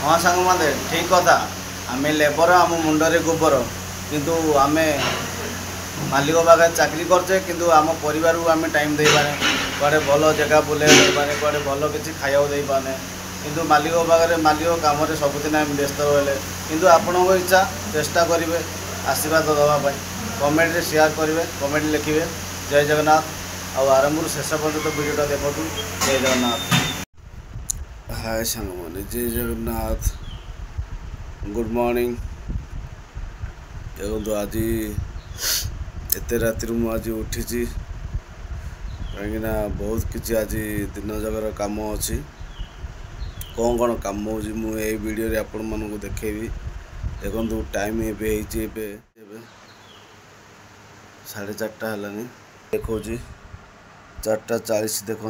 हाँ सांग माने ठीक कथा आम लेबर आम मुंडरे गोबर किंतु आम मालिक पाखे चाकरी करचे किंतु आम परिवार को आम टाइम दे पाने कड़े भल जगह बुले पाने कड़े भल किसी खाया दे पाने किंतु मालिक पाखे मालिक कम सबुदिन आम व्यस्त रहे किंतु आपण इच्छा चेष्टा करेंगे आशीर्वाद देवाई कमेंट रे शेयर करेंगे कमेंट लिखे जय जगन्नाथ आरंभ शेष पर्यटन वीडियो देखो जय जगन्नाथ। हाय सांग मैंने जय जगन्नाथ गुड मॉर्निंग देखो आज एत राति मुझे उठी कहीं बहुत किसी आज दिन जगार कम अच्छी कौन कौन कम हो वीडियो आपण मानक देखेबी देखो टाइम ए 4:30 है देखो 4:40 देखो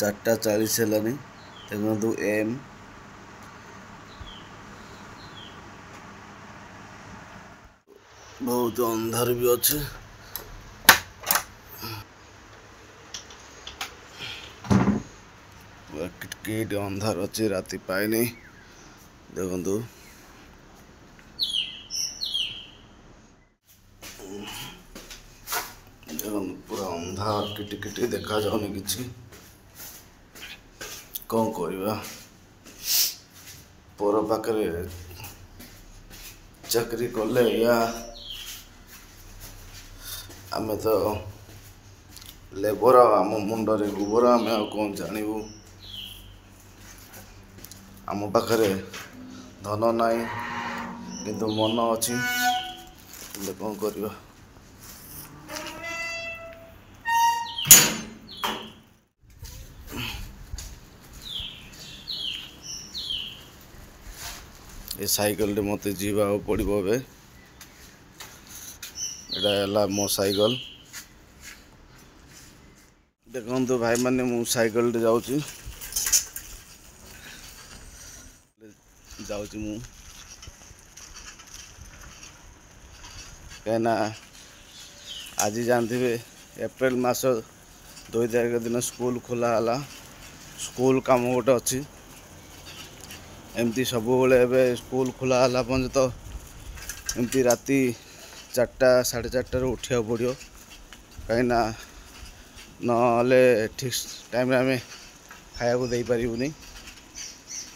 4:40 है देखो एम बहुत अंधार भी अच्छे किटकिट अंधार अच्छे राति पाए देखो पूरा अंधार किटकिट देखा जाऊनी किसी कौन करवा पर पाखे चाकरी कले या आम तो लेबर आम मुंडरे गोबर आम कौन जानू आम पाखे धन नाई किंतु मन अच्छी कौन करवा ये साइकिल रे मत जीवा पड़ो ए एटा मो साइकिल देखो भाई माने मु साइकिल रे जाऊँ कहना आज जानते एप्रिल मास 2 तारिख दिन स्कूल खोला है स्कूल काम गोटे अच्छी एमती सब बेले स्कूल खोला है पर्यंत तो एमती राति 4टा 4:30 उठा पड़ो कहीं ना ठीक टाइम आम खाया को दे पारूनी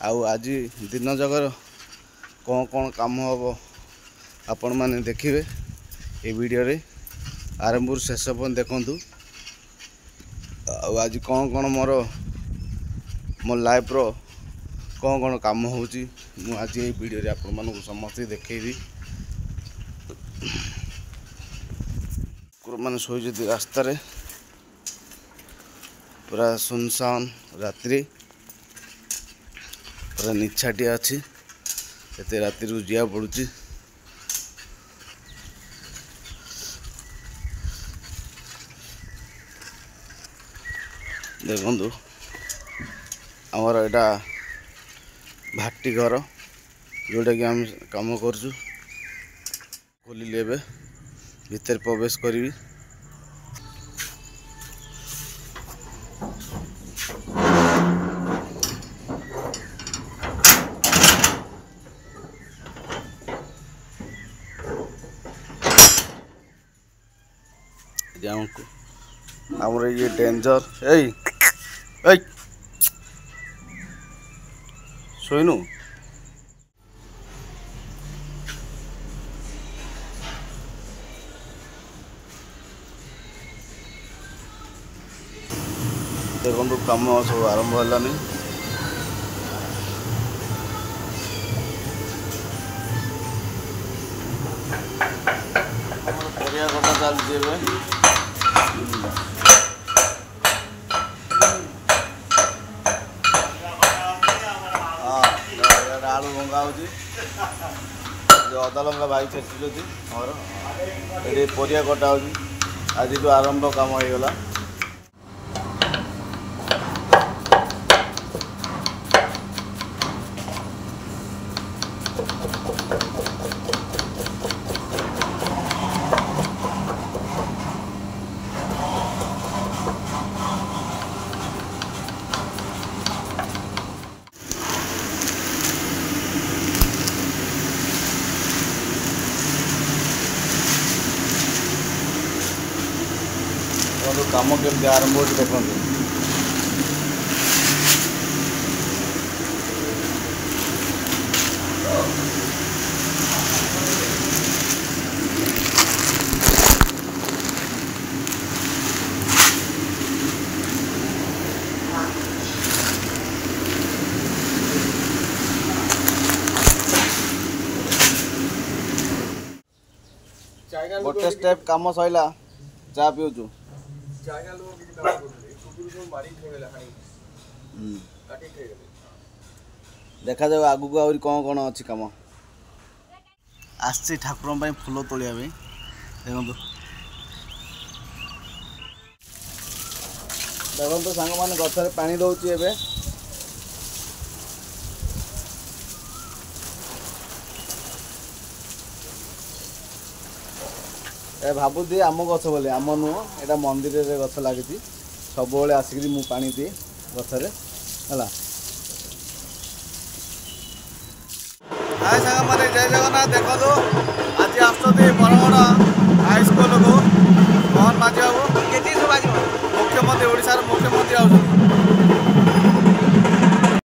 आज दिन जगर कौन कौन काम हम आपण मैंने देखिए ये वीडियो रे आरंभ शेष पर्यंत देखु आज कौन कौन मो लाइफ रो कौन कौन काम होची मु आज ये वीडियो रे आपण मानक समस्त देखेबी मान सोई रास्ता रे पूरा सुनसान रात्रि पूरा निछाटिया अच्छी एत राति जा पड़ुची देखु आमर एटा भाटी घर जोटा कि आम कम कर खोलिले भीतर प्रवेश करी आमर ये डेंजर ए सोइनु देखो कम सब आरंभ है परिया कटा चलती आलू भंगा हो अदा लंका भाई चेचुच्च और ये परिया कटा हो आज आरंभ काम हो गला काम केमती आरंभ हो देखो। गोटे स्टेप काम सैला चा पिउचु देखा जाऊ आगु को आउरी कौन कौन अच्छी कम आसी ठाकुर फूल तोलिया देखो देखो सांग मैंने गचर पानी दौची एबे भावुदी आम गछ बोले आम नुह यहाँ मंदिर रे गछ लगी सब आसिक मु पानी दिए गचरे है। हाय सांग मैंने जय जगन्नाथ देखो आज आस बरगड़ हाई स्कूल को